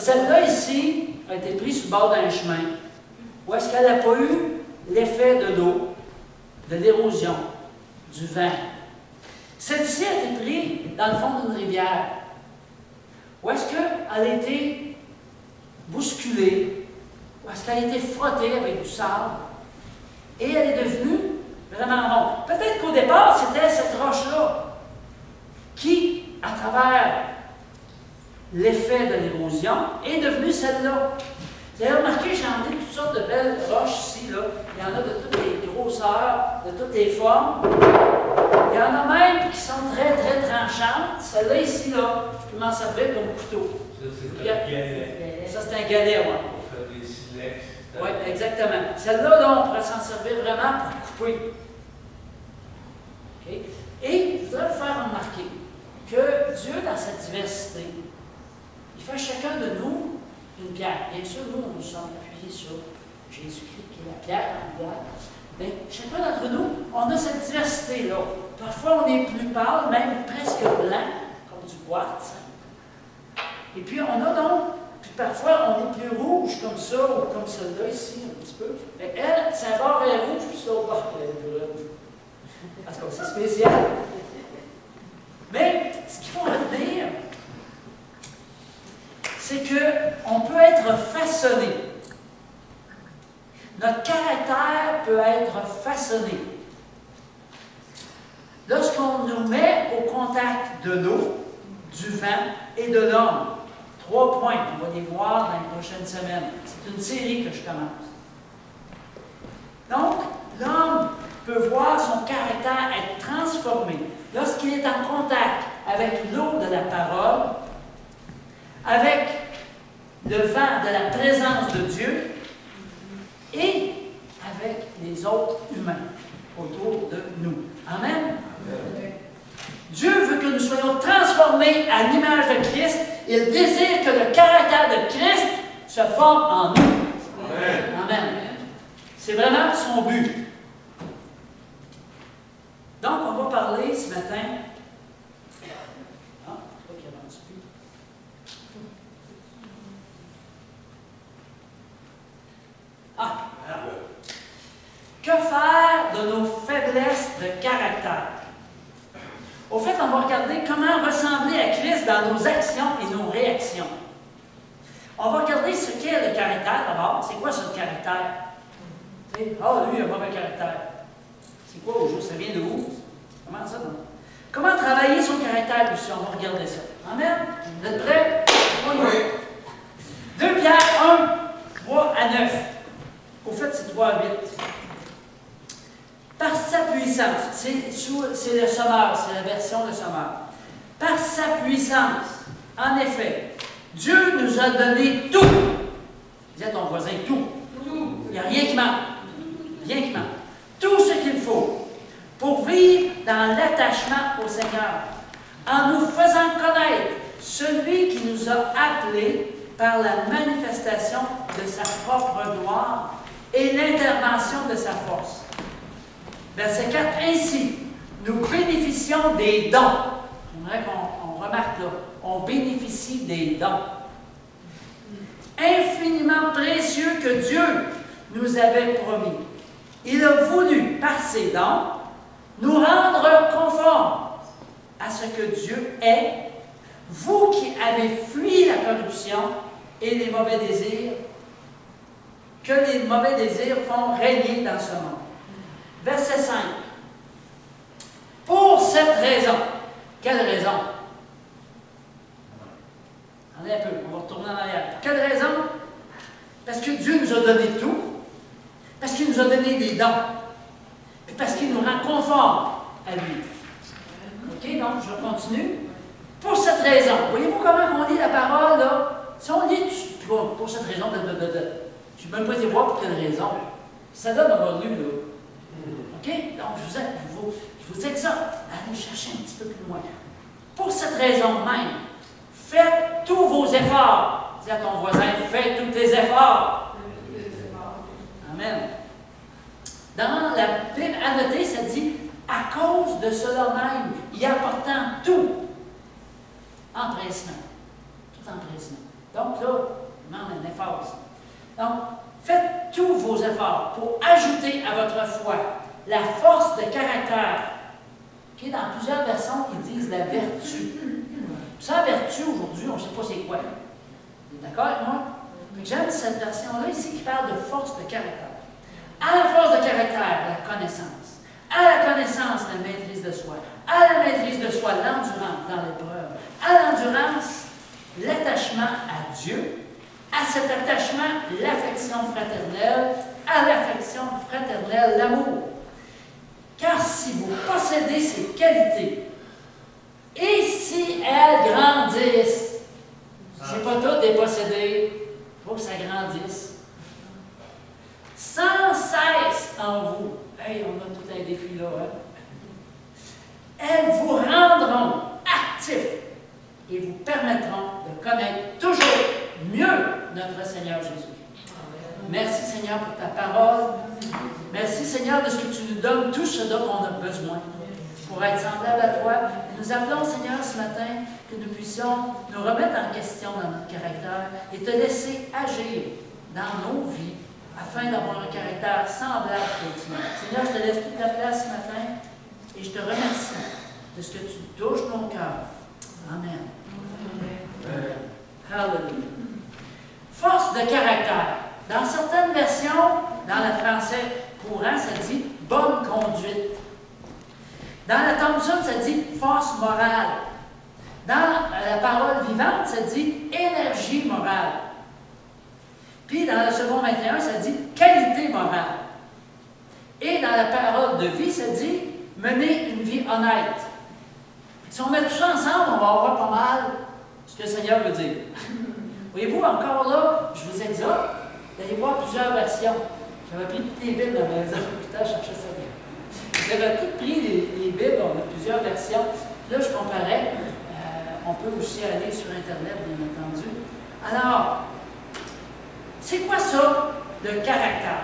celle-là ici a été prise sur le bord d'un chemin, où est-ce qu'elle n'a pas eu l'effet de l'eau, de l'érosion, du vent. Celle-ci a été prise dans le fond d'une rivière, où est-ce qu'elle a été bousculée, où est-ce qu'elle a été frottée avec du sable, et elle est devenue vraiment ronde. Peut-être qu'au départ, c'était cette roche-là qui, à travers l'effet de l'érosion, est devenue celle-là. Vous avez remarqué, j'ai emmené toutes sortes de belles roches ici, là. Il y en a de toutes les grosseurs, de toutes les formes. Il y en a même qui sont très, très tranchantes. Celle-là ici, là, je peux m'en servir comme couteau. Ça, c'est un galet. Ça, c'est un galet, oui. On fait des silex. Oui, exactement. Celle-là, là, on pourrait s'en servir vraiment pour couper. Okay? Et je voudrais vous faire remarquer que Dieu, dans sa diversité, il fait chacun de nous une pierre. Bien sûr, nous, nous sommes appuyés sur Jésus-Christ, qui est la pierre angulaire. Mais chacun d'entre nous, on a cette diversité-là. Parfois, on est plus pâle, même presque blanc, comme du quartz. Et puis, on a donc, puis parfois, on est plus rouge comme ça, ou comme celle-là ici, un petit peu. Mais elle, c'est un bord est rouge, puis l'autre bord est brune. En tout cas, c'est spécial. Mais, ce qu'il faut retenir, c'est qu'on peut être façonné. Notre caractère peut être façonné. Lorsqu'on nous met au contact de l'eau, du vent et de l'homme. 3 points, on va les voir dans les prochaines semaines. C'est une série que je commence. Donc, l'homme peut voir son caractère être transformé lorsqu'il est en contact avec l'eau de la parole, avec le vent de la présence de Dieu et avec les autres humains autour de nous. Amen? Amen. Dieu veut que nous soyons transformés à l'image de Christ. Il désire que le caractère de Christ se forme en nous. Amen. Amen. C'est vraiment son but. Donc, on va parler ce matin. Ah, je crois qu'il avance plus. Ah, voilà. Que faire de nos faiblesses de caractère? Au fait, on va regarder comment ressembler à Christ dans nos actions et nos réactions. On va regarder ce qu'est le caractère d'abord. C'est quoi ce caractère? Ah, lui, il a un mauvais caractère. C'est quoi au juste? Ça vient de où? Comment ça, non? Comment travailler son caractère aussi? On va regarder ça. Amen? Vous êtes prêts? Oui. 2 Pierre 1, 3 à 9. Au fait, c'est 3 à 8. Par sa puissance, c'est le sommeur, c'est la version de sommeur. Par sa puissance, en effet, Dieu nous a donné tout. Dis à ton voisin tout. Il n'y a rien qui manque. Rien qui manque. Tout ce qu'il faut pour vivre dans l'attachement au Seigneur, en nous faisant connaître celui qui nous a appelés par la manifestation de sa propre gloire et l'intervention de sa force. Verset 4, ainsi, nous bénéficions des dons. J'aimerais qu'on remarque là, on bénéficie des dons. Infiniment précieux que Dieu nous avait promis. Il a voulu, par ses dons, nous rendre conformes à ce que Dieu est, vous qui avez fui la corruption et les mauvais désirs, que les mauvais désirs font régner dans ce monde. Verset 5. Pour cette raison. Quelle raison? Attendez un peu, on va retourner en arrière. Quelle raison? Parce que Dieu nous a donné tout. Parce qu'il nous a donné des dons. Et parce qu'il nous rend conformes à lui. OK, donc je continue. Pour cette raison. Voyez-vous comment on lit la parole, là? Si on lit pour cette raison, je ne vais même pas été voir pour quelle raison. Ça donne d'avoir lu, là. OK? Donc, je vous exhorte à aller chercher un petit peu plus loin. Pour cette raison même, faites tous vos efforts. Dis à ton voisin, fais tous tes efforts. Amen. Dans la Bible annotée, ça dit, à cause de cela même, y apportant tout empressement. Tout empressement. Donc là, demande un effort. Ça. Donc, faites tous vos efforts pour ajouter à votre foi la force de caractère, qui est dans plusieurs versions qui disent la vertu. Sans vertu, aujourd'hui, on ne sait pas c'est quoi. Vous êtes d'accord avec moi? J'aime cette version-là ici qui parle de force de caractère. À la force de caractère, la connaissance. À la connaissance, la maîtrise de soi. À la maîtrise de soi, l'endurance dans l'épreuve. À l'endurance, l'attachement à Dieu. À cet attachement, l'affection fraternelle. À l'affection fraternelle, l'amour. Car si vous possédez ces qualités, et si elles grandissent, c'est pas tout des possédés, il faut que ça grandisse. Sans cesse en vous. Hey, on a tout un défi là, hein? Elles vous rendront actifs et vous permettront de connaître toujours mieux notre Seigneur Jésus. Merci Seigneur pour ta parole. Merci Seigneur de ce que tu nous donnes tout ce dont on a besoin pour être semblable à toi. Et nous appelons Seigneur ce matin que nous puissions nous remettre en question dans notre caractère et te laisser agir dans nos vies afin d'avoir un caractère semblable au tien. Seigneur, je te laisse toute la place ce matin et je te remercie de ce que tu touches nos cœurs. Amen. Hallelujah. Force de caractère. Dans certaines versions, dans le français courant, ça dit « bonne conduite ». Dans la Thompson, ça dit « force morale ». Dans la parole vivante, ça dit « énergie morale ». Puis dans le second 21, ça dit « qualité morale ». Et dans la parole de vie, ça dit « mener une vie honnête ». Si on met tout ça ensemble, on va avoir pas mal ce que le Seigneur veut dire. Voyez-vous, encore là, je vous exhorte d'aller voir plusieurs versions. J'avais pris toutes les Bibles dans la maison, putain, je cherchais ça bien. J'avais toutes pris les Bibles, on a plusieurs versions. Là, je comparais. On peut aussi aller sur Internet, bien entendu. Alors, c'est quoi ça, le caractère?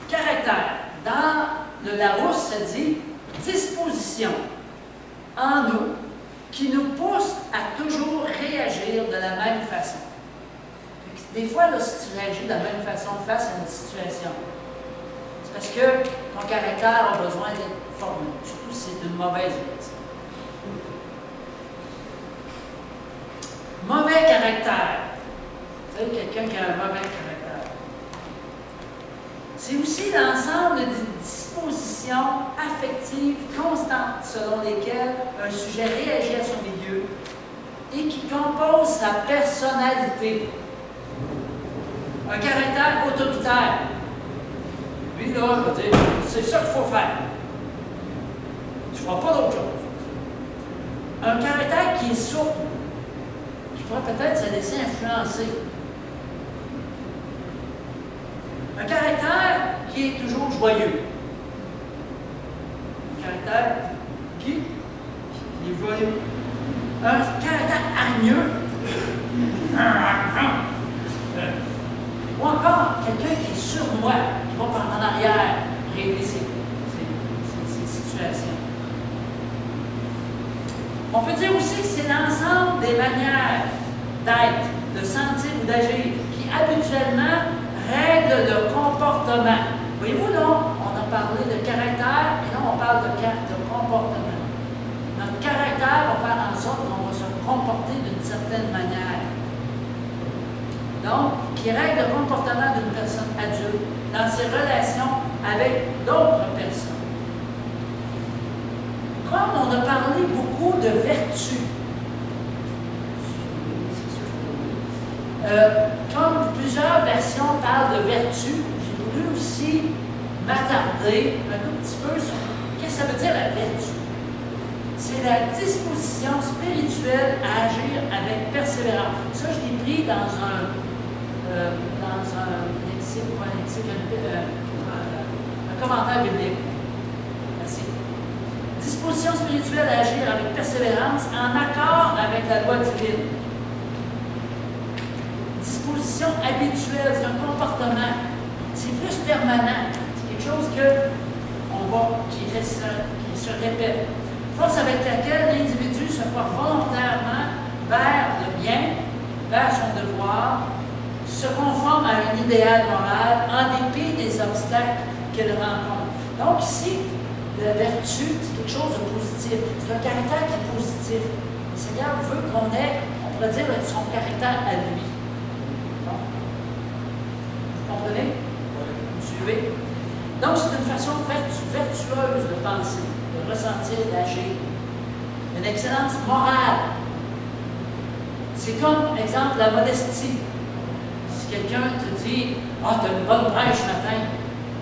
Caractère. Dans le Larousse, ça dit disposition en nous qui nous pousse à toujours réagir de la même façon. Des fois, là, si tu réagis de la même façon face à une situation, c'est parce que ton caractère a besoin d'être formé, surtout si c'est une mauvaise raison. Mauvais caractère. Vous savez, quelqu'un qui a un mauvais caractère. C'est aussi l'ensemble des dispositions affectives constantes selon lesquelles un sujet réagit à son milieu et qui composent sa personnalité. Un caractère autoritaire. Lui, là, je veux dire, c'est ça qu'il faut faire. Tu ne feras pas d'autre chose. Un caractère qui est souple, qui pourrait peut-être se laisser influencer. Un caractère qui est toujours joyeux. Un caractère qui est joyeux. Un caractère hargneux. Ou encore, quelqu'un qui est sournois, qui va par en arrière régler ses situations. On peut dire aussi que c'est l'ensemble des manières d'être, de sentir ou d'agir qui habituellement règlent le comportement. Voyez-vous, là, on a parlé de caractère et là, on parle de comportement. Notre caractère va faire en sorte qu'on va se comporter d'une certaine manière. Donc, qui règle le comportement d'une personne adulte dans ses relations avec d'autres personnes. Comme on a parlé beaucoup de vertu, comme plusieurs versions parlent de vertu, j'ai voulu aussi m'attarder un tout petit peu sur qu'est-ce que ça veut dire la vertu. C'est la disposition spirituelle à agir avec persévérance. Ça, je l'ai pris dans un commentaire biblique. Merci. Disposition spirituelle à agir avec persévérance en accord avec la loi divine. Disposition habituelle, c'est un comportement. C'est plus permanent. C'est quelque chose qui se répète. Force avec laquelle l'individu se porte volontairement vers le bien, vers son devoir, se conforme à un idéal moral en dépit des obstacles qu'elle rencontre. Donc ici, la vertu, c'est quelque chose de positif. C'est un caractère qui est positif. Le Seigneur veut qu'on ait, on pourrait dire, son caractère à lui. Bon. Vous comprenez? Vous suivez? Donc, c'est une façon vertueuse de penser, de ressentir, d'agir. Une excellence morale. C'est comme, exemple, la modestie. Si quelqu'un te dit « Ah, tu as une bonne prêche ce matin »,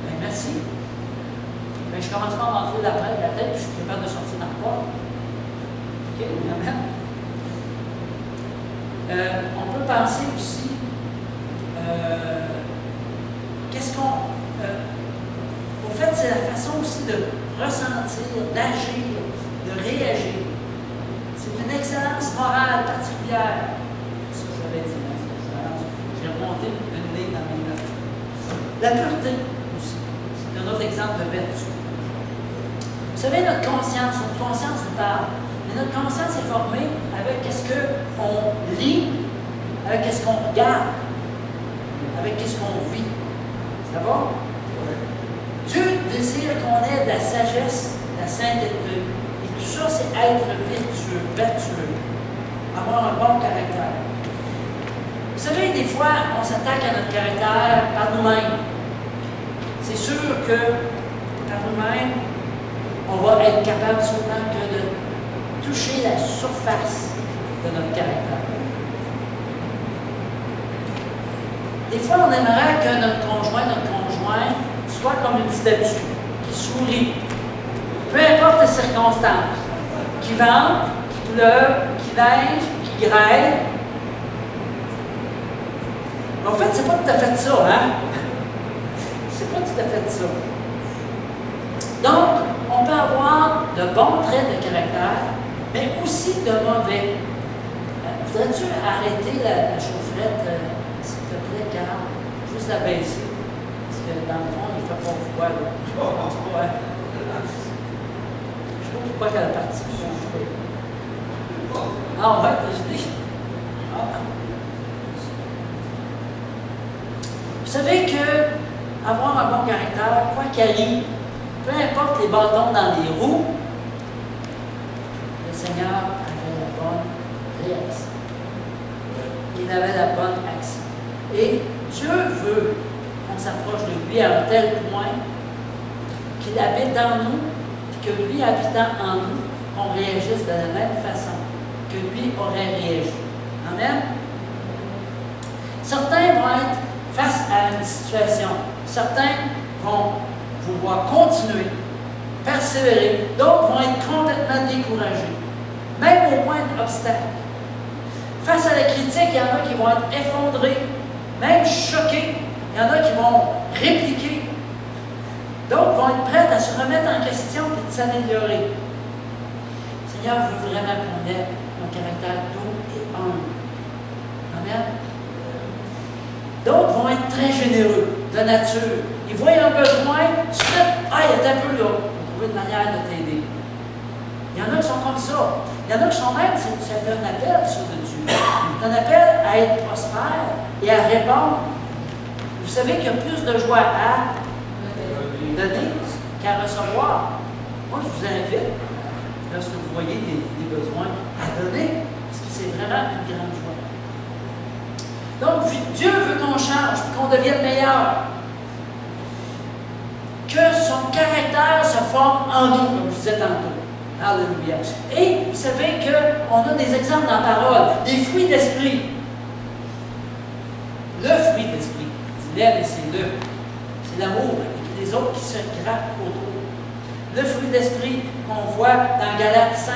bien merci. Bien, je commence pas à m'enfler la tête, puis je suis capable de sortir dans le porte. OK, amen. On peut penser aussi, qu'est-ce qu'on... au fait, c'est la façon aussi de ressentir, d'agir, de réagir. C'est une excellence morale particulière. Ça, je l'avais dit, j'ai remonté une ligne dans mes notes. La pureté aussi, c'est un autre exemple de vertu. Vous savez, notre conscience nous parle, mais notre conscience est formée avec qu'est-ce qu'on lit, avec qu'est-ce qu'on regarde, avec qu'est-ce qu'on vit. Ça va? Dieu désire qu'on ait de la sagesse, de la sainteté. Et tout ça, c'est être vertueux, avoir un bon caractère. Vous savez, des fois, on s'attaque à notre caractère par nous-mêmes. C'est sûr que par nous-mêmes, on va être capable seulement que de toucher la surface de notre caractère. Des fois, on aimerait que notre conjoint soit comme une statue qui sourit, peu importe les circonstances, qui vente, qui pleuve, qui neige, qui grêle. Mais en fait, c'est pas tout à fait ça, hein? C'est pas tout à fait ça. Donc, on peut avoir de bons traits de caractère, mais aussi de mauvais. Voudrais-tu arrêter la chaufferette, s'il te plaît, Carl? Juste la baisser. Parce que dans le fond, il ne fait pas froid. Là. Je pense pas, hein? Je sais pas pourquoi qu'elle est partie. Ah ouais, je dis. Ah. Vous savez que avoir un bon caractère, quoi qu'il arrive, peu importe les bâtons dans les roues, le Seigneur avait la bonne réaction. Il avait la bonne action. Et Dieu veut qu'on s'approche de lui à un tel point qu'il habite dans nous, et que lui habitant en nous, on réagisse de la même façon que lui aurait réagi. Amen? Certains vont être face à une situation. Certains vont vouloir continuer, persévérer. D'autres vont être complètement découragés, même au moindre obstacle. Face à la critique, il y en a qui vont être effondrés, même choqués. Il y en a qui vont répliquer. D'autres vont être prêts à se remettre en question et de s'améliorer. Le Seigneur veut vraiment qu'on ait un caractère doux et humble. Amen. D'autres vont être très généreux de nature. Ils voient un besoin, tu fais, ah, il est un peu là. On va trouver une manière de t'aider. Il y en a qui sont comme ça. Il y en a qui sont même, ça fait un appel sur de Dieu. C'est un appel à être prospère et à répondre. Vous savez qu'il y a plus de joie à donner qu'à recevoir. Moi, je vous invite, lorsque vous voyez des besoins, à donner, parce que c'est vraiment une grande joie. Donc, Dieu veut qu'on change, qu'on devienne meilleur. Que son caractère se forme en nous, comme je disais tantôt. Alléluia. Et vous savez qu'on a des exemples dans la parole, des fruits d'esprit. Le fruit d'esprit, dis-le, mais c'est le. C'est l'amour, et puis les autres qui se grappent autour. Le fruit d'esprit qu'on voit dans Galates 5,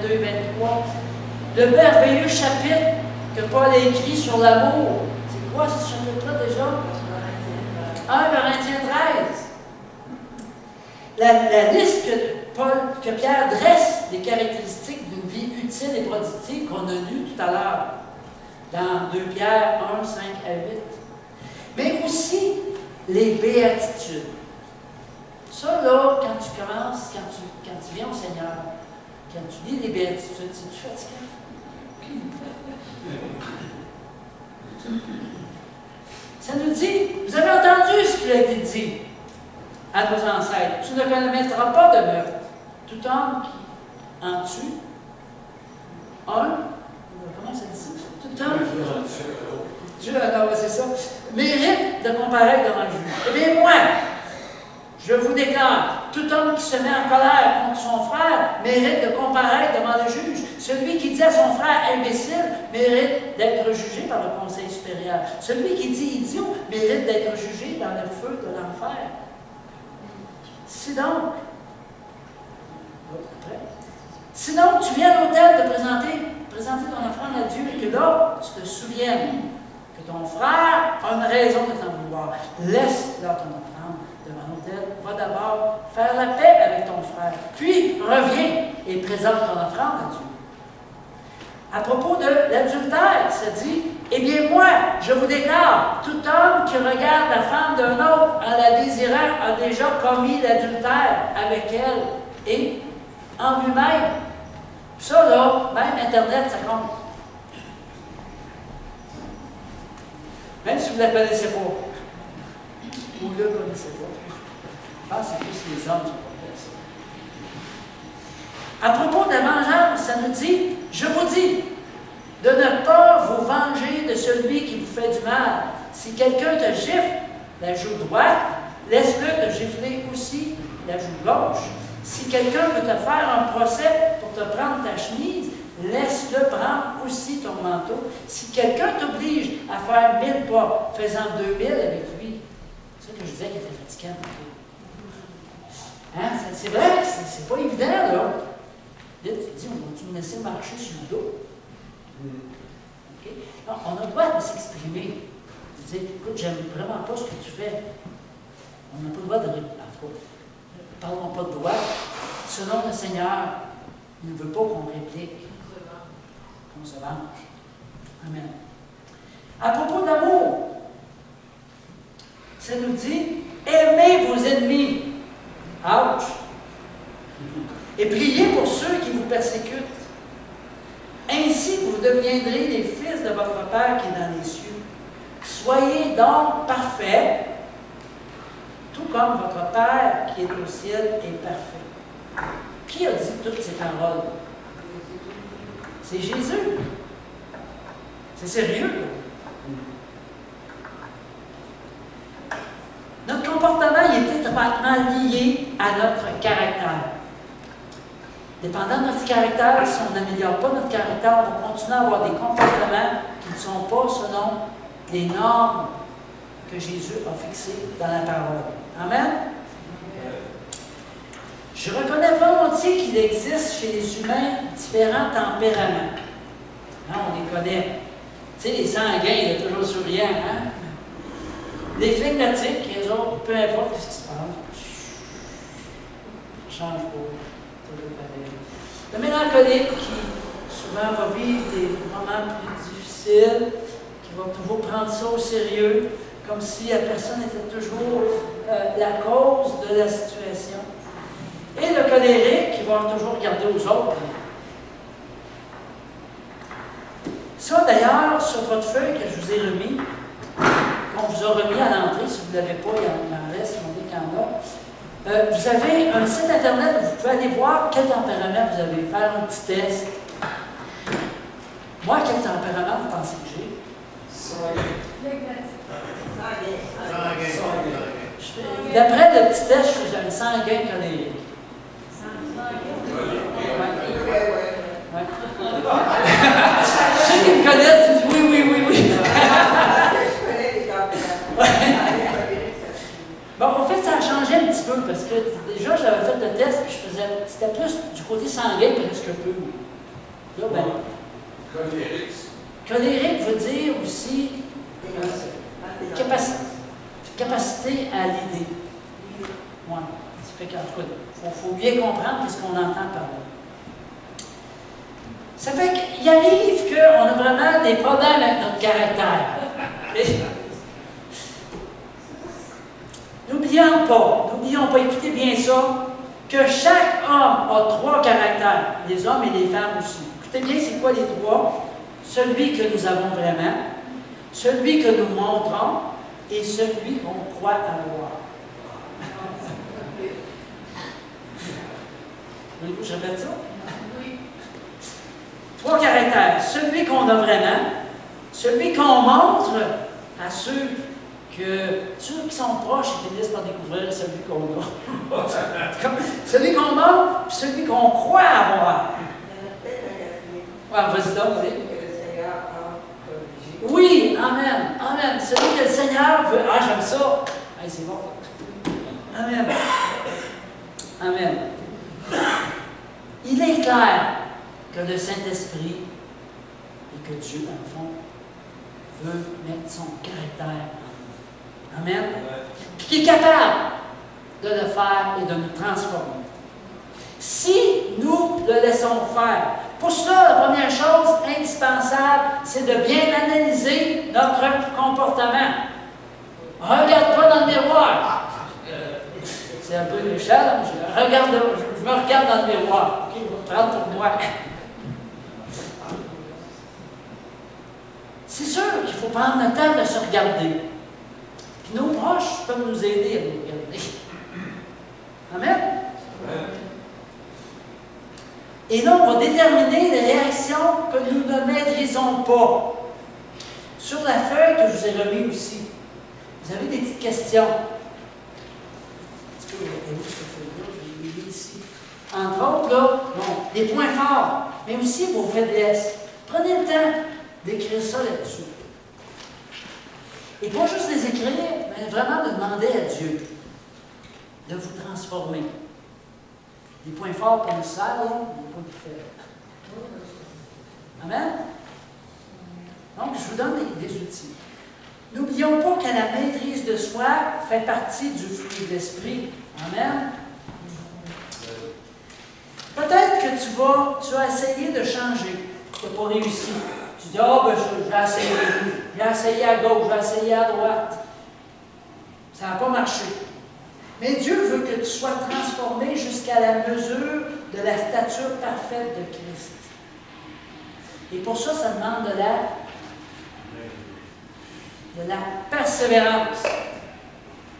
22, 23. Le merveilleux chapitre que Paul a écrit sur l'amour. C'est quoi ce chapitre-là déjà? 1 Corinthiens 13. La liste que Pierre dresse des caractéristiques d'une vie utile et productive qu'on a lue tout à l'heure dans 2 Pierre 1, 5 à 8. Mais aussi les béatitudes. Ça, là, quand tu commences, quand tu viens au Seigneur, quand tu lis les béatitudes, c'est-tu fatiguant? Ça nous dit, vous avez entendu ce qui a été dit à nos ancêtres. Tu ne commettras pas de meurtre. Tout homme qui en tue, comment ça dit ça? Tout homme qui tue, alors c'est ça, mérite de comparaître devant le juge. Eh bien, moi, je vous déclare, tout homme qui se met en colère contre son frère mérite de comparaître devant le juge. Celui qui dit à son frère imbécile mérite d'être jugé par le conseil supérieur. Celui qui dit idiot mérite d'être jugé dans le feu de l'enfer. Si donc, tu viens à l'autel de présenter ton offrande à Dieu et que là, tu te souviennes que ton frère a une raison de t'en vouloir, laisse là ton offrande devant l'autel, va d'abord faire la paix avec ton frère, puis reviens et présente ton offrande à Dieu. À propos de l'adultère, ça dit, eh bien moi, je vous déclare, tout homme qui regarde la femme d'un autre en la désirant a déjà commis l'adultère avec elle et en lui-même. Ça là, même Internet, ça compte. Même si vous ne la connaissez pas. Ou ne la connaissez pas. Je pense que c'est plus les hommes qui font ça. À propos de la vengeance, ça nous dit, je vous dis, de ne pas vous venger de celui qui vous fait du mal. Si quelqu'un te gifle la joue droite, laisse-le te gifler aussi la joue gauche. Si quelqu'un veut te faire un procès pour te prendre ta chemise, laisse-le prendre aussi ton manteau. Si quelqu'un t'oblige à faire 1000 pas, fais-en 2000 avec lui. C'est ça que je disais qu'il était fatigant. Hein? C'est vrai que c'est pas évident, là. Là, tu te dis, on va-tu me laisser marcher sur le dos? Okay? Non, on a le droit de s'exprimer. De dire, écoute, j'aime vraiment pas ce que tu fais. On n'a pas le droit de répondre. En tout cas, parlons pas de droit. Selon le Seigneur, il ne veut pas qu'on réplique, qu'on se venge. Amen. À propos de l'amour, ça nous dit, aimez vos ennemis. Ouch! Et priez pour ceux qui vous persécutent. Ainsi, vous deviendrez les fils de votre Père qui est dans les cieux. Soyez donc parfaits, tout comme votre Père qui est au ciel est parfait. Qui a dit toutes ces paroles? C'est Jésus. C'est sérieux. Notre comportement il est étroitement lié à notre caractère. Dépendant de notre caractère, si on n'améliore pas notre caractère, on va continuer à avoir des comportements qui ne sont pas selon les normes que Jésus a fixées dans la parole. Amen? Je reconnais volontiers qu'il existe chez les humains différents tempéraments. Hein, on les connaît. Tu sais, les sanguins, il est toujours souriant. Hein? Les flegmatiques, les autres, peu importe ce qui se passe, ne change pas. Le mélancolique qui souvent va vivre des moments plus difficiles, qui va toujours prendre ça au sérieux, comme si la personne était toujours la cause de la situation. Et le colérique qui va toujours regarder aux autres. Ça d'ailleurs, sur votre feuille que je vous ai remis, qu'on vous a remis à l'entrée, si vous ne l'avez pas, il en reste, on dit qu'il y en a. Vous avez un site internet où vous pouvez aller voir quel tempérament vous avez, faire un petit test. Moi, quel tempérament vous pensez que j'ai? D'après le petit test, je suis un sanguin colérique. Ouais. Ceux qui me connaissent disent oui, oui, oui, oui. Bon, en fait, ça a changé un petit peu parce que déjà, j'avais fait le test et je faisais. C'était plus du côté sanguin presque peu. Là, ben. Colérique veut dire aussi capacité à l'idée. Ouais. Ça fait qu'en tout cas, il faut bien comprendre ce qu'on entend par là. Ça fait qu'il arrive qu'on a vraiment des problèmes avec notre caractère. N'oublions pas, écoutez bien ça, que chaque homme a 3 caractères, les hommes et les femmes aussi. Écoutez bien, c'est quoi les 3? Celui que nous avons vraiment, celui que nous montrons et celui qu'on croit avoir. Voulez-vous que je répète ça? Oui. 3 caractères. Celui qu'on a vraiment, celui qu'on montre à ceux qui sont proches et finissent par découvrir celui qu'on a. Celui qu'on montre, puis celui qu'on croit avoir. Ouais, vas-y donc, vas-y. Oui, amen, amen. Celui que le Seigneur veut. Ah, j'aime ça. Hey, c'est bon. Amen. Amen. Il est clair que le Saint-Esprit et que Dieu, dans le fond, veut mettre son caractère en nous. Amen. Puis qu'il est capable de le faire et de nous transformer. Si nous le laissons faire, pour cela, la première chose indispensable, c'est de bien analyser notre comportement. Regarde pas dans le miroir. C'est un peu méchant, je me regarde dans le miroir. OK, je vais prendre pour moi. C'est sûr qu'il faut prendre le temps de se regarder. Puis nos proches peuvent nous aider à nous regarder. Amen? Et là, on va déterminer les réactions que nous ne maîtrisons pas. Sur la feuille que je vous ai remise aussi, vous avez des petites questions. Est-ce que vous avez cette feuille-là? Je l'ai mis ici. Entre autres, là, bon, des points forts, mais aussi vos faiblesses. Prenez le temps d'écrire ça là-dessus. Et pas juste les écrire, mais vraiment de demander à Dieu de vous transformer. Les points forts comme ça, là, les points plus faibles. Amen? Donc, je vous donne des outils. N'oublions pas que la maîtrise de soi fait partie du fruit de l'esprit. Amen? Peut-être que tu as essayé de changer, tu n'as pas réussi. Tu dis, ben, j'ai essayé à gauche, j'ai essayé à droite. Ça n'a pas marché. Mais Dieu veut que tu sois transformé jusqu'à la mesure de la stature parfaite de Christ. Et pour ça, ça demande de la persévérance.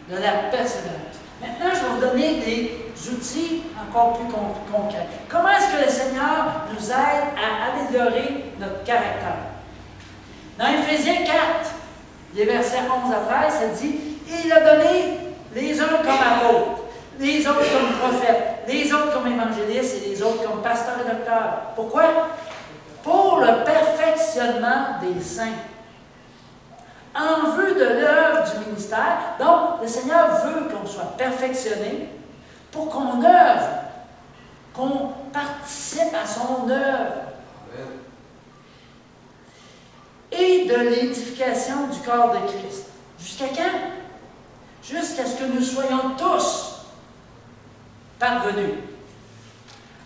De la persévérance. Maintenant, je vais vous donner des outils encore plus concrets. Comment est-ce que le Seigneur nous aide à améliorer notre caractère? Dans Éphésiens 4, les versets 11 à 13, ça dit « Il a donné les uns comme apôtres, les autres comme prophètes, les autres comme évangélistes et les autres comme pasteurs et docteurs. » Pourquoi? Pour le perfectionnement des saints. En vue de l'œuvre du ministère. Donc, le Seigneur veut qu'on soit perfectionné pour qu'on œuvre, qu'on participe à son œuvre. Et de l'édification du corps de Christ. Jusqu'à quand? Jusqu'à ce que nous soyons tous parvenus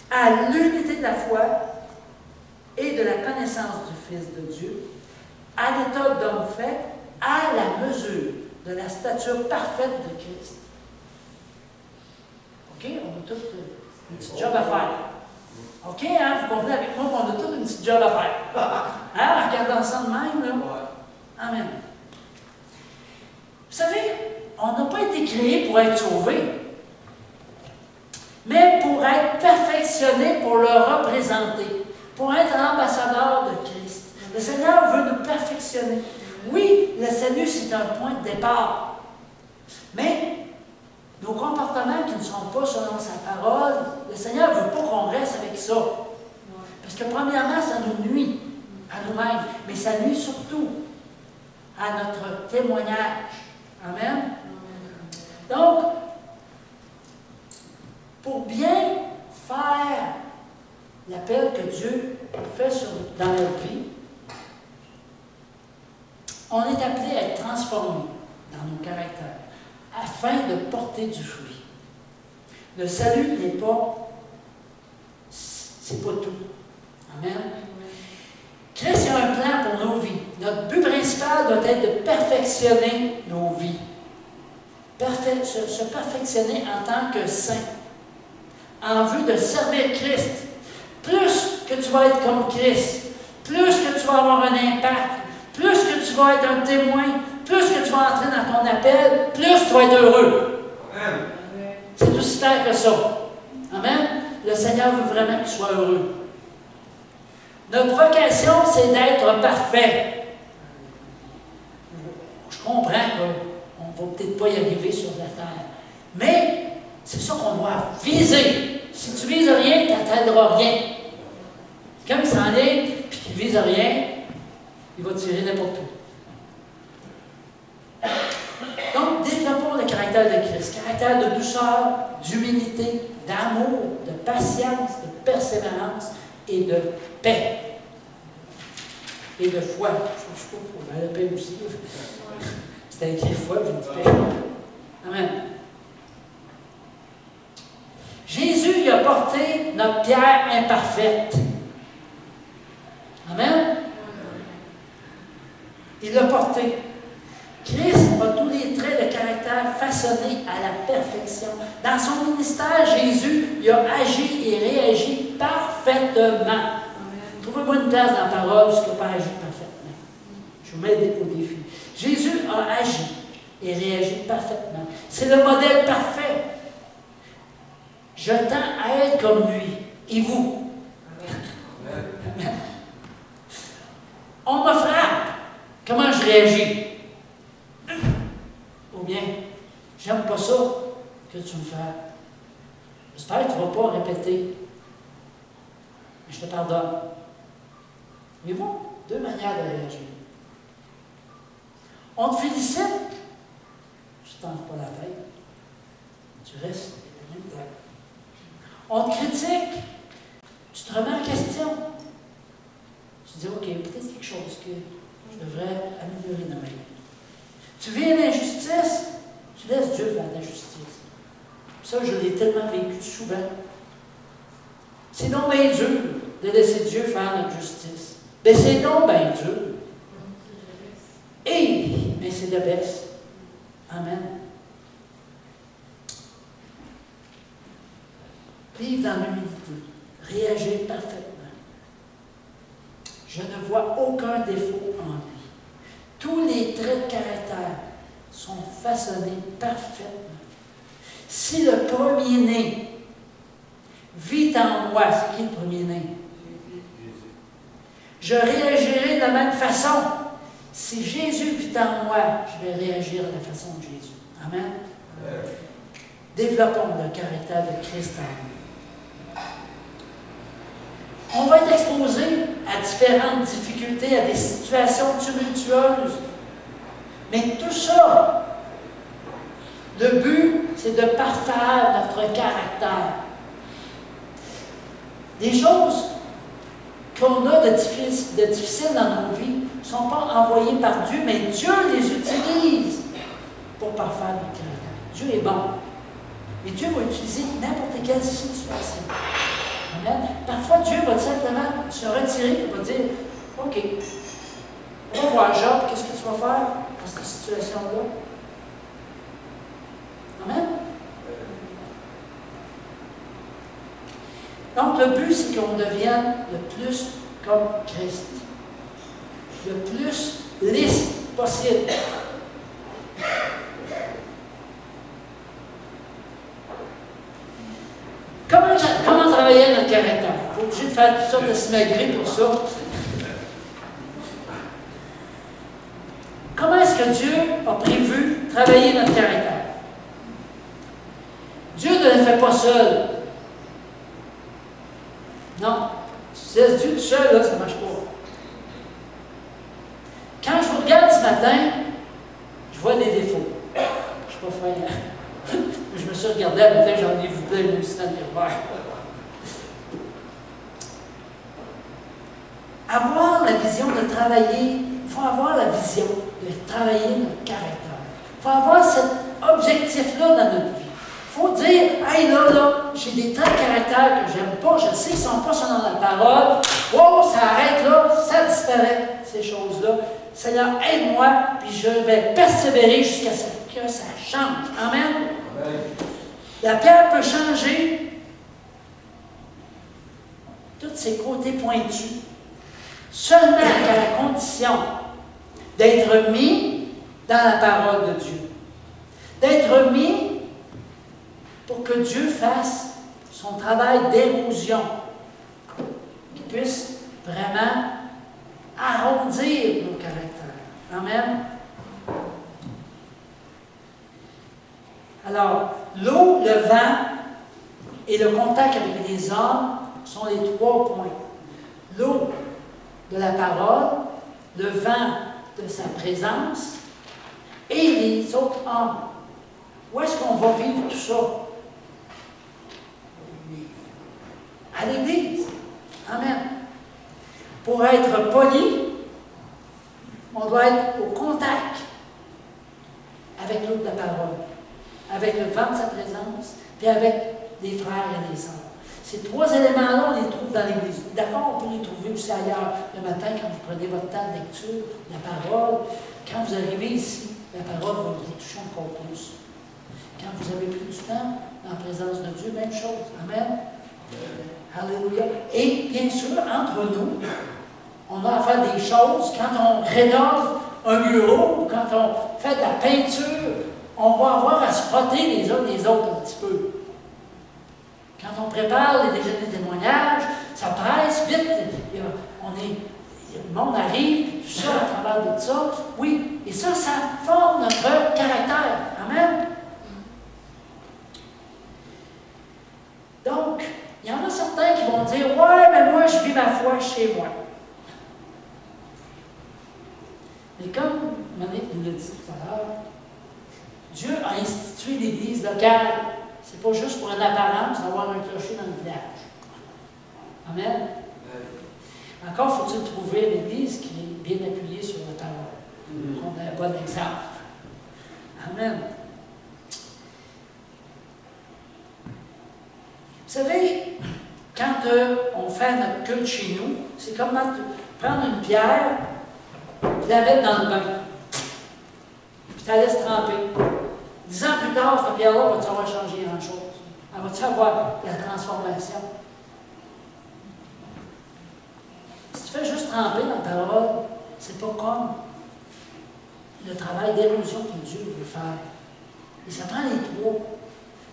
à l'unité de la foi et de la connaissance du Fils de Dieu, à l'état d'homme fait, à la mesure de la stature parfaite de Christ. OK? On a tous une petite job à faire. OK? Hein? Vous convenez avec moi qu'on a tous une petite job à faire. Hein? En regardant ça de même, là. Amen. Vous savez, on n'a pas été créé pour être sauvé, mais pour être perfectionné, pour le représenter, pour être ambassadeur de Christ. Le Seigneur veut nous perfectionner. Oui, le salut, c'est un point de départ. Mais nos comportements qui ne sont pas selon sa parole, le Seigneur ne veut pas qu'on reste avec ça. Parce que premièrement, ça nous nuit à nous-mêmes, mais ça nuit surtout à notre témoignage. Amen? Donc, pour bien faire l'appel que Dieu fait dans notre vie, on est appelé à être transformé dans nos caractères, afin de porter du fruit. Le salut n'est pas, c'est pas tout. Amen. Christ a un plan pour nos vies. Notre but principal doit être de perfectionner nos vies. Se perfectionner en tant que saint, en vue de servir Christ. Plus que tu vas être comme Christ, plus que tu vas avoir un impact, plus que tu vas être un témoin, plus que tu vas entrer dans ton appel, plus tu vas être heureux. Amen. C'est aussi clair que ça. Amen. Le Seigneur veut vraiment que tu sois heureux. Notre vocation, c'est d'être parfait. Je comprends qu'on ne va peut-être pas y arriver sur la terre. Mais c'est ça qu'on doit viser. Si tu ne vises rien, tu n'atteindras rien. Comme il s'en est, puis qu'il ne vise rien, il va tirer n'importe où. Donc, développons le caractère de Christ. Caractère de douceur, d'humilité, d'amour, de patience, de persévérance et de paix. Et de foi. Je ne sais pas, la paix aussi. C'était écrit foi, j'ai dit paix. Amen. Jésus il a porté notre pierre imparfaite. Amen. Il l'a porté. Christ a tous les traits de caractère façonnés à la perfection. Dans son ministère, Jésus il a agi et réagi parfaitement. Trouvez-moi une place dans la parole où il n'a pas agi parfaitement. Je vais m'aider au défi. Jésus a agi et réagi parfaitement. C'est le modèle parfait. Je tends à être comme lui. Et vous? Amen. On me frappe. Comment je réagis? Ou bien, j'aime pas ça que tu me frappes. J'espère que tu ne vas pas répéter. Mais je te pardonne. Voyez-vous? Deux manières de réagir. On te félicite, tu ne t'enlèves pas la tête. Tu restes la même tête. On te critique, tu te remets en question. Tu te dis, OK, peut-être quelque chose que je devrais améliorer dans ma vie. Tu vis une injustice, tu laisses Dieu faire l'injustice. Ça, je l'ai tellement vécu souvent. C'est donc bien dur de laisser Dieu faire notre justice. Mais c'est donc bien dur. Mais c'est le best. Amen. Vivre dans l'humilité. Réagir parfaitement. Je ne vois aucun défaut en lui. Tous les traits de caractère sont façonnés parfaitement. Si le premier-né vit en moi, c'est qui le premier-né? Je réagirai de la même façon. Si Jésus vit en moi, je vais réagir de la façon de Jésus. Amen. Développons le caractère de Christ en nous. On va être exposé à différentes difficultés, à des situations tumultueuses. Mais tout ça, le but, c'est de parfaire notre caractère. Des choses qu'on a de difficiles dans nos vies ne sont pas envoyées par Dieu, mais Dieu les utilise pour parfaire notre caractère. Dieu est bon. Mais Dieu va utiliser n'importe quelle situation. Amen. Parfois, Dieu va simplement se retirer et va dire, OK, on va voir Job, qu'est-ce que tu vas faire dans cette situation-là? Amen. Donc, le but, c'est qu'on devienne le plus comme Christ. Le plus lisse possible. Comment travailler notre caractère? Il faut obligé de faire toutes sortes de simagrées pour ça. Comment est-ce que Dieu a prévu travailler notre caractère? Dieu ne le fait pas seul. Non. Si tu laisses Dieu tout seul, là, ça ne marche pas. Quand je vous regarde ce matin, je vois des défauts. Je ne suis pas faillant. Je me suis regardé à matin, j'en ai vu plein de aussi dans le miroir. Avoir la vision de travailler, il faut avoir la vision de travailler notre caractère. Il faut avoir cet objectif-là dans notre vie. Il faut dire, hey là, j'ai des traits de caractère que j'aime pas, je sais qu'ils ne sont pas selon la parole. Oh, ça arrête là, ça disparaît, ces choses-là. Seigneur, aide-moi, puis je vais persévérer jusqu'à ce que ça change. Amen. Amen. La pierre peut changer tous ses côtés pointus, seulement à la condition d'être mis dans la parole de Dieu. D'être mis pour que Dieu fasse son travail d'érosion, qu'il puisse vraiment arrondir nos caractères. Amen. Alors, l'eau, le vent et le contact avec les hommes sont les 3 points. L'eau de la parole, le vent de sa présence et les autres hommes. Où est-ce qu'on va vivre tout ça? À l'Église. Amen. Pour être poli, on doit être au contact avec l'eau de la parole, avec le vent de sa présence, puis avec les frères et les sœurs. Ces 3 éléments-là, on les trouve dans l'Église. D'accord, on peut les trouver aussi ailleurs. Le matin, quand vous prenez votre temps de lecture, la parole, quand vous arrivez ici, la parole va vous toucher encore plus. Quand vous avez pris du temps dans la présence de Dieu, même chose. Amen. Alléluia. Et bien sûr, entre nous, on a à faire des choses. Quand on rénove un bureau, ou quand on fait de la peinture, on va avoir à se frotter les uns les autres un petit peu. Quand on prépare les déjeuners de témoignages, ça presse vite. Le monde arrive, tout ça, à travers de ça. Oui, et ça forme notre caractère. Amen. Donc, il y en a certains qui vont dire « Ouais, mais moi, je vis ma foi chez moi. » Mais comme Monique nous l'a dit tout à l'heure, Dieu a institué l'Église locale. Ce n'est pas juste pour une apparence d'avoir un clocher dans le village. Amen. Encore faut-il trouver l'Église qui est bien appuyée sur la parole. On a un bon exemple. Amen. Vous savez, quand on fait notre culte chez nous, c'est comme prendre une pierre et la mettre dans le bain. Puis tu la laisses tremper. 10 ans plus tard, cette pierre-là va-tu avoir changé grand-chose? Elle va-tu avoir la transformation? Si tu fais juste tremper dans ta parole, c'est pas comme le travail d'érosion que Dieu veut faire. Et ça prend les 3.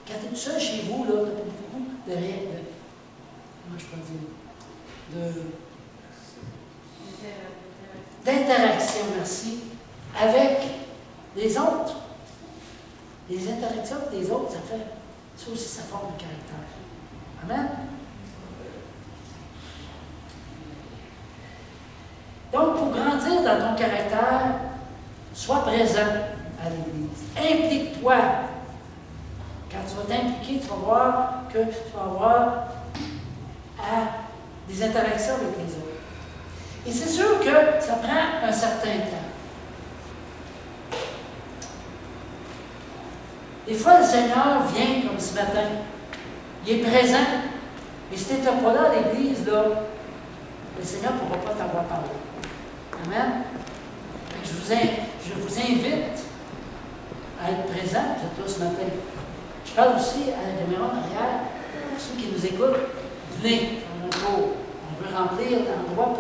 Quand tu es tout seul chez vous, tu n'as pas beaucoup de règles. Comment je peux dire? D'interaction, merci, avec les autres. Les interactions avec les autres, ça aussi, ça forme le caractère. Amen? Donc, pour grandir dans ton caractère, sois présent à l'Église. Implique-toi. Quand tu vas t'impliquer, tu vas voir que tu vas avoir des interactions avec les autres. Et c'est sûr que ça prend un certain temps. Des fois, le Seigneur vient comme ce matin. Il est présent. Et si tu n'étais pas là à l'Église, là, le Seigneur ne pourra pas t'avoir parlé. Amen. Je vous invite à être présent. Vous êtes là ce matin. Je parle aussi à la caméra en arrière. Pour ceux qui nous écoutent, venez dans un cours. On veut remplir l'endroit,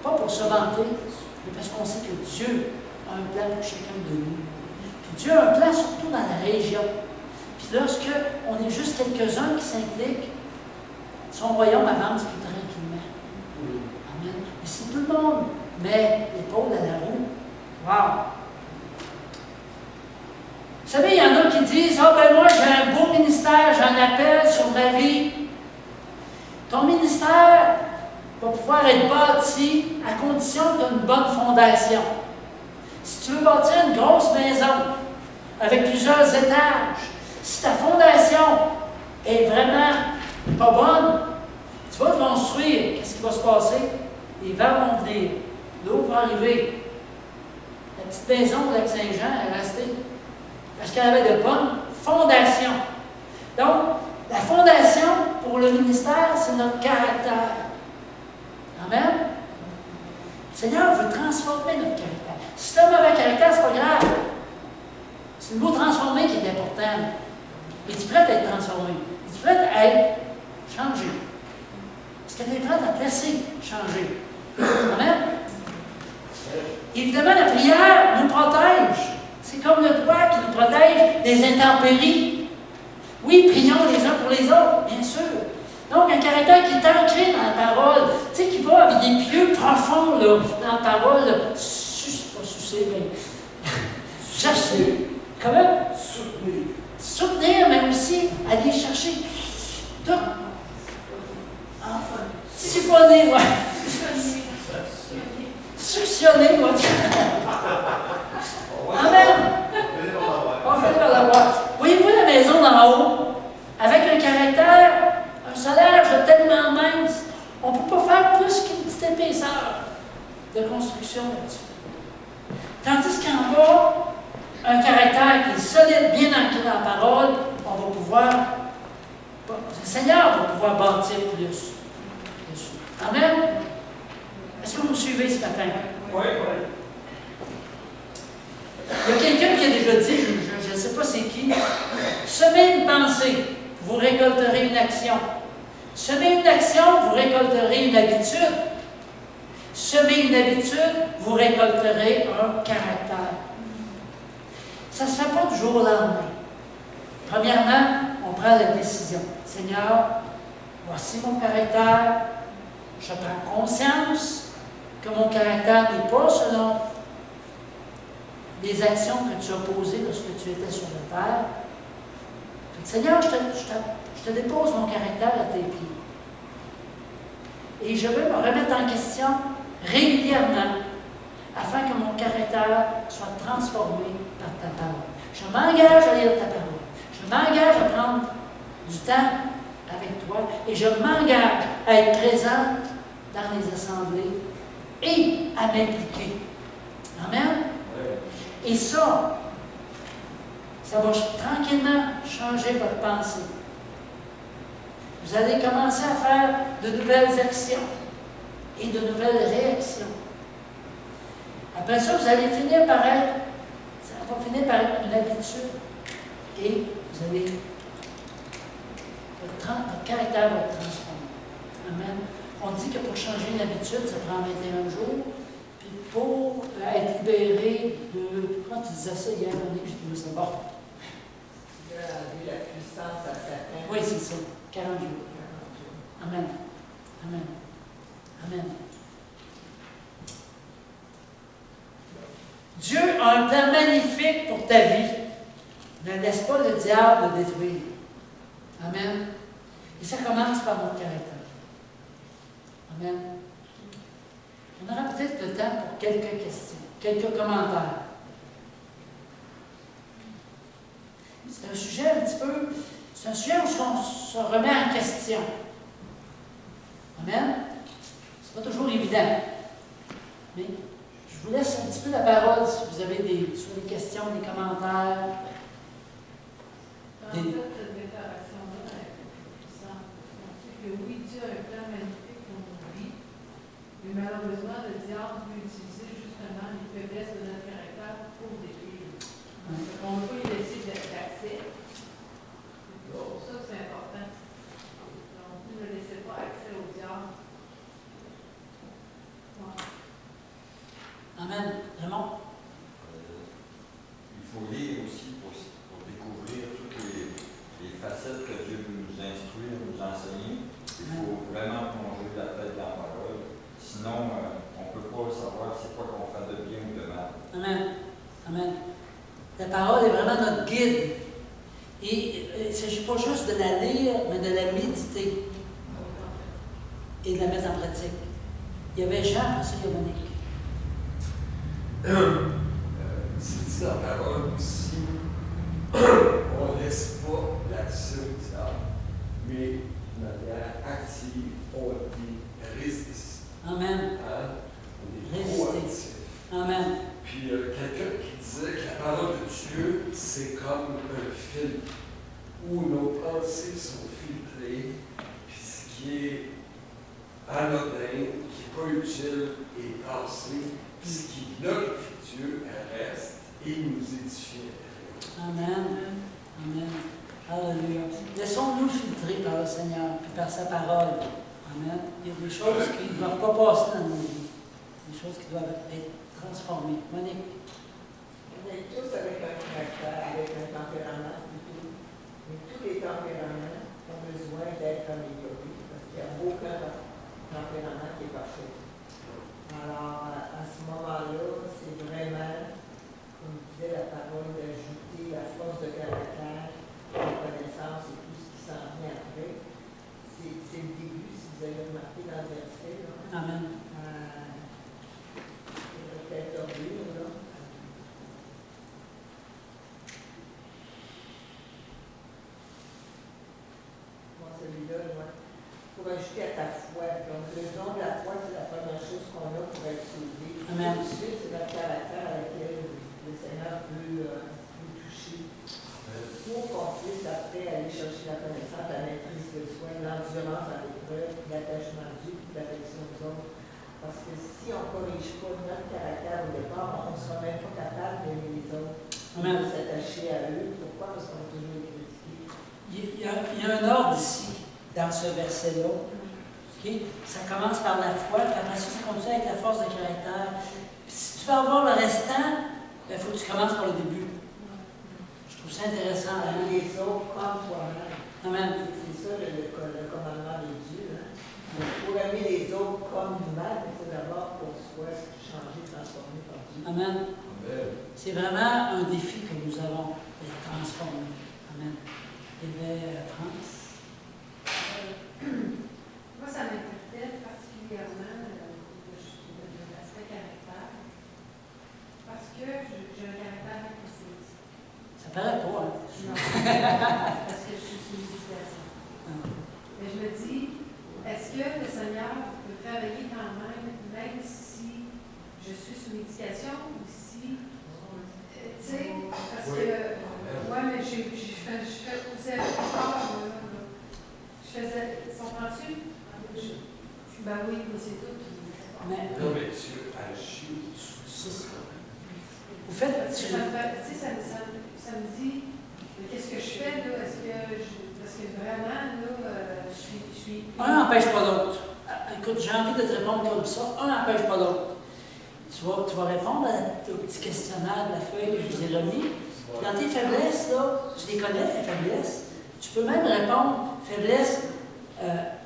pas pour se vanter, mais parce qu'on sait que Dieu a un plan pour chacun de nous. Puis Dieu a un plan surtout dans la région. Puis lorsqu'on est juste quelques-uns qui s'impliquent, son royaume avance plus tranquillement. Amen. Mais si tout le monde met l'épaule à la roue, wow! Vous savez, il y en a qui disent « Ah, ben moi, j'ai un beau ministère, j'ai un appel sur ma vie. » Ton ministère va pouvoir être bâti à condition que tu as une bonne fondation. Si tu veux bâtir une grosse maison avec plusieurs étages, si ta fondation est vraiment pas bonne, tu vas te construire. Qu'est-ce qui va se passer? Les vents vont venir, l'eau va arriver. La petite maison de Lac-Saint-Jean est restée parce qu'elle avait de bonnes fondations. Donc, la fondation pour le ministère, c'est notre caractère. Amen? Le Seigneur veut transformer notre caractère. Si tu as un mauvais caractère, ce n'est pas grave. C'est le mot transformer qui est important. Es-tu prêt à être transformé? Es-tu prêt à être changé? Est-ce que tu es prêt à te laisser changer? Amen? Évidemment, la prière nous protège. C'est comme le toit qui nous protège des intempéries. Oui, prions les uns pour les autres, bien sûr. Donc, un caractère qui est ancré dans la parole, tu sais, qui va avec des pieux profonds là, dans la parole, pas sucer, mais chercher. Comment? Soutenir. Soutenir, mais aussi aller chercher tout. Enfin, siphonner, ouais. Suctionner, ouais. Amen. On fait par la boîte. Voyez-vous la maison d'en haut, avec un caractère, un solage tellement mince, on ne peut pas faire plus qu'une petite épaisseur de construction là-dessus. Tandis qu'en bas, un caractère qui est solide, bien ancré dans la parole, on va pouvoir, le Seigneur va pouvoir bâtir plus dessus. Amen. Est-ce que vous me suivez ce matin? Oui, oui. Il y a quelqu'un qui a déjà dit, je ne sais pas c'est qui, semez une pensée, vous récolterez une action. Semez une action, vous récolterez une habitude. Semez une habitude, vous récolterez un caractère. Ça ne se fait pas du jour au lendemain. Premièrement, on prend la décision. Seigneur, voici mon caractère. Je prends conscience que mon caractère n'est pas selon les actions que tu as posées lorsque tu étais sur la terre. Seigneur, je te dépose mon caractère à tes pieds. Et je veux me remettre en question régulièrement afin que mon caractère soit transformé par ta parole. Je m'engage à lire ta parole. Je m'engage à prendre du temps avec toi et je m'engage à être présent dans les assemblées et à m'impliquer. Amen? Et ça va tranquillement changer votre pensée. Vous allez commencer à faire de nouvelles actions et de nouvelles réactions. Après ça, vous allez finir par être, ça va finir par être une habitude. Et vous allez, votre caractère va être transformé. Amen. On dit que pour changer une habitude, ça prend 21 jours. Puis pour être libéré de. Quand tu disais ça hier, j'ai trouvé ça bon. La puissance à Satan. Oui, c'est ça. 40 jours. Amen. Amen. Amen. Dieu a un plan magnifique pour ta vie. Ne laisse pas le diable le détruire. Amen. Et ça commence par notre caractère. Amen. On aura peut-être le temps pour quelques questions, quelques commentaires. C'est un sujet un petit peu, c'est un sujet où on se remet en question. Amen. C'est pas toujours évident. Mais je vous laisse un petit peu la parole si vous avez soit des questions, des commentaires. En fait, cette déclaration-là est puissante. On sait que oui, Dieu a un plan magnifique pour nos vies, mais malheureusement, le diable peut utiliser justement les faiblesses de notre caractère pour détruire. On ne peut pas y laisser d'accès. C'est pour ça que c'est important. Donc, ne laissez pas accès au diable. Ouais. Amen. Raymond? Il faut lire aussi pour découvrir toutes les facettes que Dieu veut nous instruire, nous enseigner. Il faut vraiment plonger la tête dans la parole. Sinon, on ne peut pas savoir c'est quoi qu'on fait de bien ou de mal. Amen. Amen. La parole est vraiment notre guide. Et il ne s'agit pas juste de la lire, mais de la méditer et de la mettre en pratique. Il y avait Jean, après ça, il y a Monique. C'est dit dans la parole aussi, on ne laisse pas l'accès au diable, mais de manière active, on y résiste. Amen. Hein? On est Résister. proactif. Amen. Puis quelqu'un qui disait que la parole de Dieu, c'est comme un filtre où nos pensées sont filtrées, puis ce qui est anodin, qui n'est pas utile, est passé, puis ce qui glorifie Dieu, elle reste et nous édifie. Amen. Amen. Alléluia. Laissons-nous filtrer par le Seigneur et par sa parole. Amen. Il y a des choses qui ne doivent pas passer dans nos vies. Des choses qui doivent être transformer. Monique? On est tous avec un caractère, avec un tempérament plutôt. Mais tous les tempéraments ont besoin d'être améliorés parce qu'il n'y a aucun tempérament qui est parfait. Alors, à ce moment-là, c'est vraiment, comme disait la parole, d'ajouter la force de caractère, la connaissance et tout ce qui s'en vient après. C'est le début, si vous avez remarqué dans le verset. Là. Amen. Peut-être lire, là. Celui-là, pour ajouter à ta foi. Donc, le don de la foi, c'est la première chose qu'on a pour être sauvé. Amen. Ensuite, c'est notre caractère à laquelle le Seigneur veut toucher. Pour qu'on puisse après aller chercher la connaissance, la maîtrise de soi, l'endurance à l'épreuve, l'attachement à Dieu, l'affection aux autres. Parce que si on ne corrige pas notre caractère au départ, on ne sera même pas capable d'aimer les autres. Amen. De s'attacher à eux. Pourquoi? Parce qu'on a toujours été critiqués. Il y a un ordre ici, dans ce verset-là. Okay? Ça commence par la foi, puis après ça continue avec la force de caractère. Puis si tu veux avoir le restant, il faut que tu commences par le début. Je trouve ça intéressant. Hein? Les autres comme toi-même. Amen. C'est ça le commandement de Dieu. Hein? Pour aimer les autres comme nous-mêmes, il faut d'abord qu'on soit changé, transformé par Dieu. Amen. C'est vraiment un défi que nous avons d'être transformés. Amen. France? Moi, ça m'interpelle particulièrement l'aspect caractère, parce que j'ai un caractère imprécis. Ça paraît pas, hein? Non, parce que je suis sous médication. Mais je me dis, est-ce que le Seigneur peut travailler quand même si je suis sous médication ou si, tu sais, parce que, ouais, mais je faisais fort, je faisais, comprends-tu? Ben oui, mais c'est tout. Non, mais Dieu agit au-dessus de ça. Vous faites. Tu sais, ça me dit, qu'est-ce que je fais là? Parce que vraiment, là, je suis. Un n'empêche pas l'autre. Écoute, j'ai envie de te répondre comme ça. Un n'empêche pas l'autre. Tu vas répondre au petit questionnaire de la feuille que je vous ai remis. Dans tes faiblesses, là, tu les connais, tes faiblesses. Tu peux même répondre faiblesse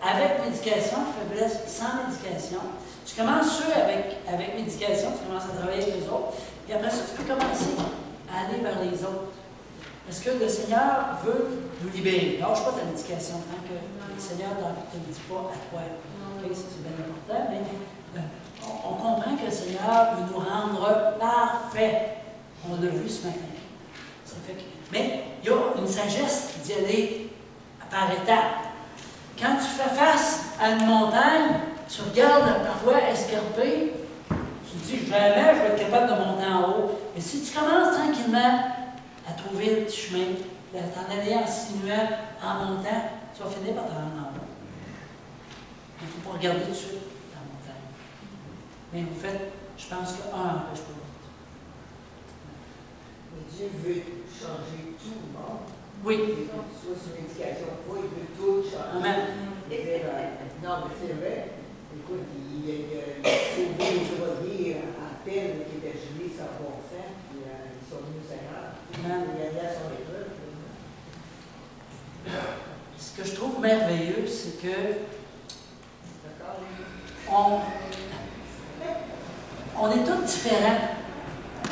avec médication, faiblesse sans médication. Tu commences ceux avec médication, tu commences à travailler avec les autres. Et après ça, tu peux commencer à aller vers les autres. Parce que le Seigneur veut nous libérer. Lâche pas ta médication tant que le Seigneur ne te le dit pas à toi. Okay, ça, c'est bien important, mais on comprend que le Seigneur veut nous rendre parfaits. On l'a vu ce matin. Ça fait que, mais il y a une sagesse d'y aller par étapes. Quand tu fais face à une montagne, tu regardes la paroi escarpée, tu te dis jamais je vais être capable de monter en haut. Mais si tu commences tranquillement à trouver le petit chemin, t'en aller insinuant, en montant, tu vas finir par te rendre en haut. Il ne faut pas regarder tout de suite la montagne. Mais en fait, je pense qu'un empêche pas l'autre. Mais Dieu veut changer tout le monde. Oui. Soit sous médication, il veut tout changer. Amen. Non, mais c'est vrai. Écoute, il a sauvé les drogués à peine qui étaient gelés sans bon sens, puis ils sont venus au Seigneur. Il y a son épreuve. Ce que je trouve merveilleux, c'est que on est tous différents.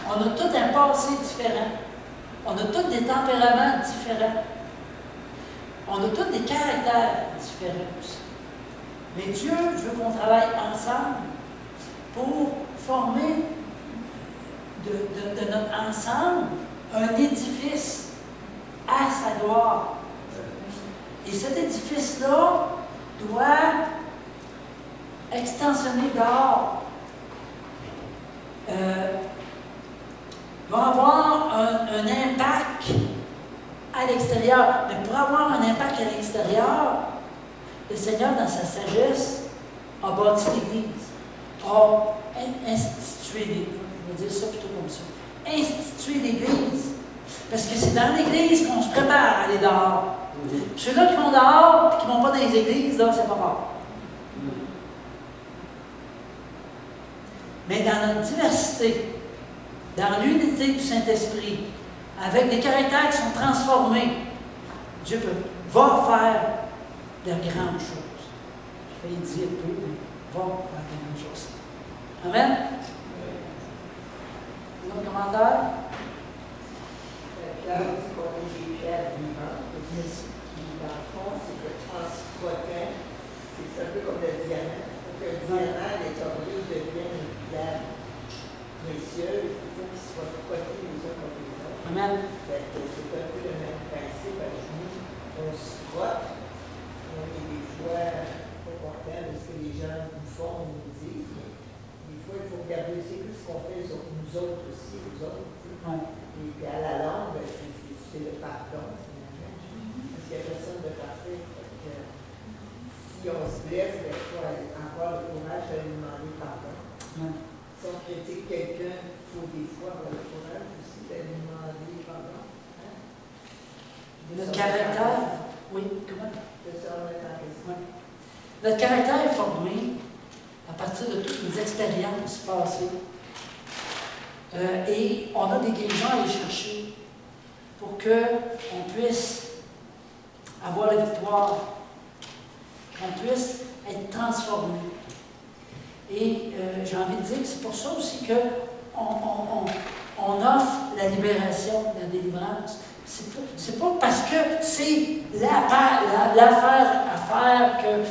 On a tous un passé différent. On a tous des tempéraments différents. On a tous des caractères différents aussi. Mais Dieu veut qu'on travaille ensemble pour former de notre ensemble un édifice à sa gloire. Et cet édifice-là doit extensionner dehors. Va avoir un impact à l'extérieur. Mais pour avoir un impact à l'extérieur, le Seigneur, dans sa sagesse, a bâti l'Église, a institué l'Église. Je vais dire ça plutôt comme ça. Instituer l'Église. Parce que c'est dans l'Église qu'on se prépare à aller dehors. Ceux-là qui vont dehors et qui ne vont pas dans les églises, là, c'est pas fort. mais dans notre diversité, dans l'unité du Saint-Esprit, avec des caractères qui sont transformés, Dieu va faire de grandes choses. Je vais dire peu, mais va faire de grandes choses. Amen? Un autre commentaire? Là, dit qu'on est des pierres vivantes. Dans le fond, c'est que transporter, c'est un peu comme le diamant. Pour que le diamant, les torillons deviennent une pierre précieuse, il faut qu'ils soient frottés les uns contre les autres. Amen. C'est un peu le même principe avec nous. On se frotte, on est des fois pas contents de ce que les gens nous font, nous disent, mais des fois, il faut regarder aussi plus ce qu'on fait nous autres aussi, les autres. Ouais. Et puis à la langue, c'est le pardon. Parce qu'il n'y a personne de parfait. Si on se blesse, il faut avoir le courage de lui demander pardon. Si on critique quelqu'un, il faut des fois avoir le courage aussi de lui demander pardon. Hein? Notre caractère, oui, comment? De se remettre en question. Oui. Notre caractère est formé à partir de toutes les expériences passées. Et on a des guérisons à aller chercher pour qu'on puisse avoir la victoire, qu'on puisse être transformé. Et j'ai envie de dire que c'est pour ça aussi qu'on offre la libération, la délivrance. C'est pas parce que c'est l'affaire à faire que,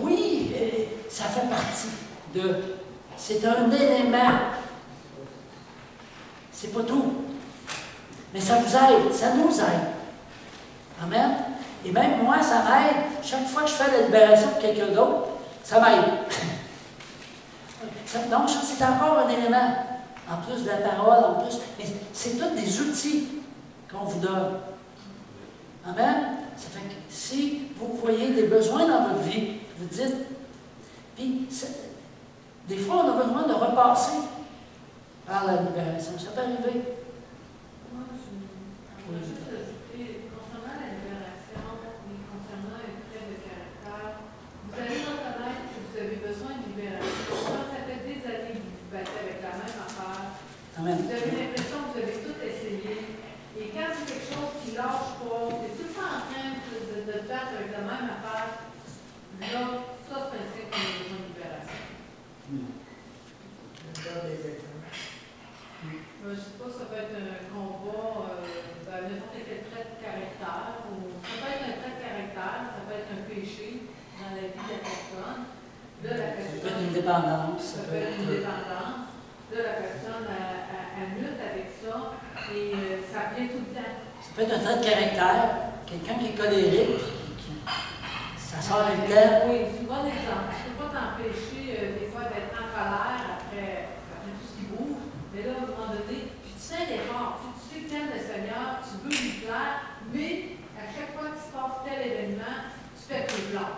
oui, ça fait partie de... C'est un élément. C'est pas tout. Mais ça vous aide, ça nous aide. Amen. Et même moi, ça m'aide. Chaque fois que je fais la libération pour quelqu'un d'autre, ça m'aide. Donc, c'est encore un élément. En plus de la parole, en plus. Mais c'est tous des outils qu'on vous donne. Amen. Ça fait que si vous voyez des besoins dans votre vie, vous dites. Puis, des fois, on a besoin de repasser par la libération. Ça peut arriver. Moi, je veux juste ajouter, concernant la libération et concernant un trait de caractère, vous allez reconnaître que vous avez besoin de libération. Quand ça fait des années que vous vous battez avec la même affaire, Amen. vous avez l'impression que vous avez tout essayé. Et quand c'est quelque chose qui lâche pas, vous êtes tout le temps en train de battre avec la même affaire, là, ça, c'est un signe qu'on a besoin de libération. Je donne des exemples. Je ne sais pas, ça peut être un combat, n'importe quel trait de caractère, ou ça peut être un trait de caractère, ça peut être un péché dans la vie de la personne. Là, la Ça peut être personne une dépendance. ça peut être une dépendance. Là, la personne, elle lutte avec ça, et ça vient tout le temps. Ça peut être un trait de caractère. Quelqu'un qui est colérique, ça sort du temps. Oui, c'est un bon exemple. Tu ne peux pas t'empêcher, des fois, d'être en colère après tout ce qui bouge. Mais là, à un moment donné, puis tu fais l'effort, tu sais que tu aimes le Seigneur, tu veux lui plaire, mais à chaque fois qu'il se passe tel événement, tu fais plus blanc.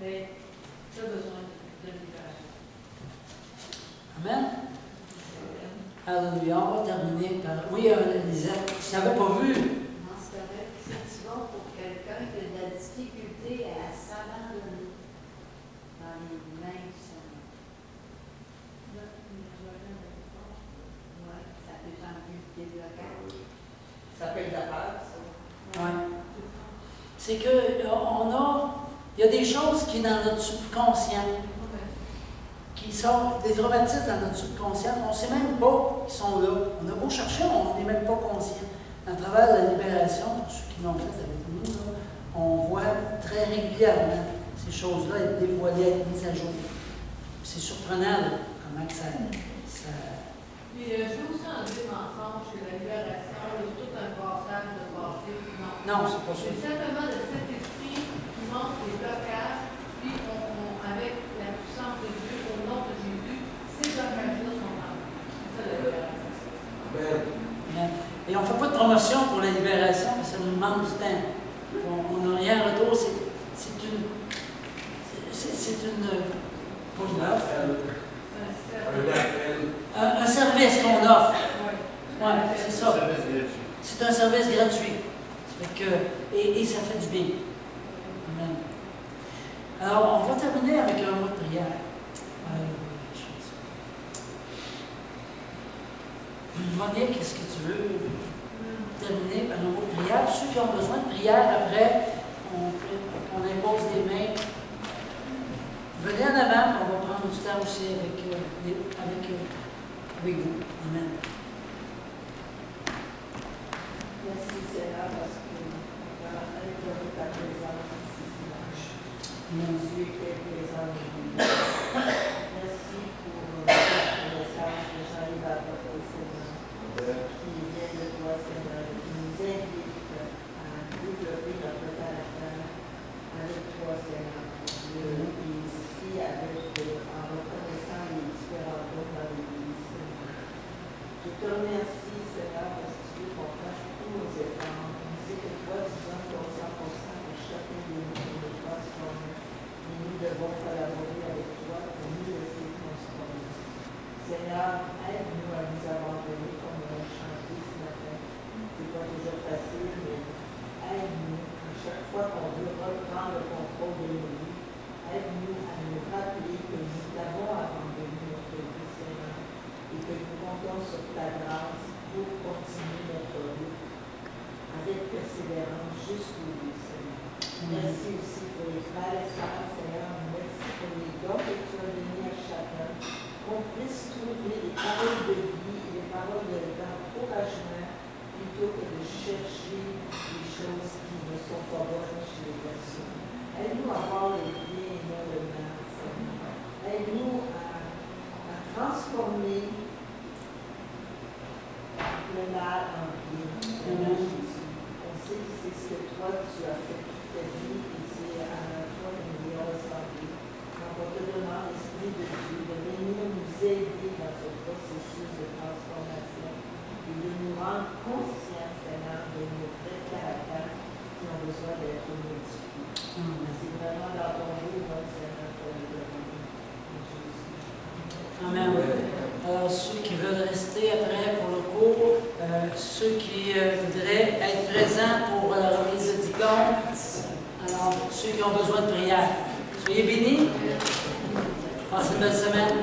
Mais tu as besoin de libération. Amen. Alléluia. On va terminer par. Oui, Lisette, tu n'avais pas vu. Non, c'est correct. Effectivement, pour quelqu'un qui a de la difficulté à s'abandonner dans les mains du Seigneur. Oui, ça peut sembler déblocage. Ça peut être la peur, ça. Oui. C'est que il y a des choses qui, dans notre subconscient, qui sont des traumatismes dans notre subconscient, on ne sait même pas qu'ils sont là. On a beau chercher, on n'est même pas conscient. À travers la libération, pour ceux qui l'ont fait avec nous, là, on voit très régulièrement ces choses-là être dévoilées, être mises à jour. C'est surprenant là, comment que ça. Puis, je veux aussi enlever le mensonge que la libération, c'est tout un passage de passé. Non, c'est pas ça. C'est simplement le Saint-Esprit qui montre les blocages, puis avec la puissance de Dieu, au nom de Jésus, ces blocages-là sont enlevés. C'est ça la libération. Amen. Et on ne fait pas de promotion pour la libération, mais ça nous demande du temps. On n'a rien en retour, c'est une. Pas une offre. Un service qu'on offre. Oui, c'est ça. C'est un service gratuit. Ça fait que, et ça fait du bien. Amen. Alors, on va terminer avec un mot de prière. Monique, est-ce que tu veux terminer par un mot de prière? Ceux qui ont besoin de prière, après, on impose les mains. Venez en avant, on va prendre du temps aussi avec vous. Amen. Merci Seigneur parce que nous avons imploré ta présence ici dimanche. Tu étais présent au milieu. Merci pour le message que Jean-Yves a apporté, Seigneur, qui vient de toi, Seigneur, qui nous invite à développer notre caractère avec toi, Seigneur. Et ici, en reconnaissant les différents dons dans l'Église, Seigneur. Je te remercie, Seigneur, parce que tu veux qu'on fasse tous nos efforts. On sait que toi, tu donnes ton 100% pour chacun de nous qui nous transforme. Et nous devons collaborer avec toi pour nous laisser transformer. Seigneur, aide-nous à nous abandonner comme on a chanté ce matin. C'est pas toujours facile, mais aide-nous à chaque fois qu'on veut reprendre le contrôle de nos vies. Aide-nous à nous rappeler que nous avons abandonné notre vie, Seigneur, et que nous comptons sur ta grâce pour continuer notre route avec persévérance jusqu'au bout, Seigneur. Merci aussi pour les frères et sœurs, Seigneur. Merci pour les dons que tu as donnés à chacun. Qu'on puisse trouver les paroles de vie et les paroles d'encouragement plutôt que de chercher les choses qui ne sont pas bonnes chez les personnes. Aide-nous à voir le bien et non le mal, Seigneur. Aide-nous à transformer le mal en bien, Seigneur Jésus. On sait que c'est ce que toi tu as fait toute ta vie et c'est à toi que nous y ressembler. Donc on te demande, Esprit de Dieu, de venir nous aider dans ce processus de transformation et de nous rendre conscients, Seigneur, de nos vrais caractères qui ont besoin d'être modifiés. C'est vraiment dans ton nom, Seigneur, pour le demander. En Jésus. Amen. Alors, ceux qui veulent rester après pour le cours, ceux qui voudraient être présents pour la remise de diplôme, alors, ceux qui ont besoin de prière, soyez bénis. Passez une belle semaine.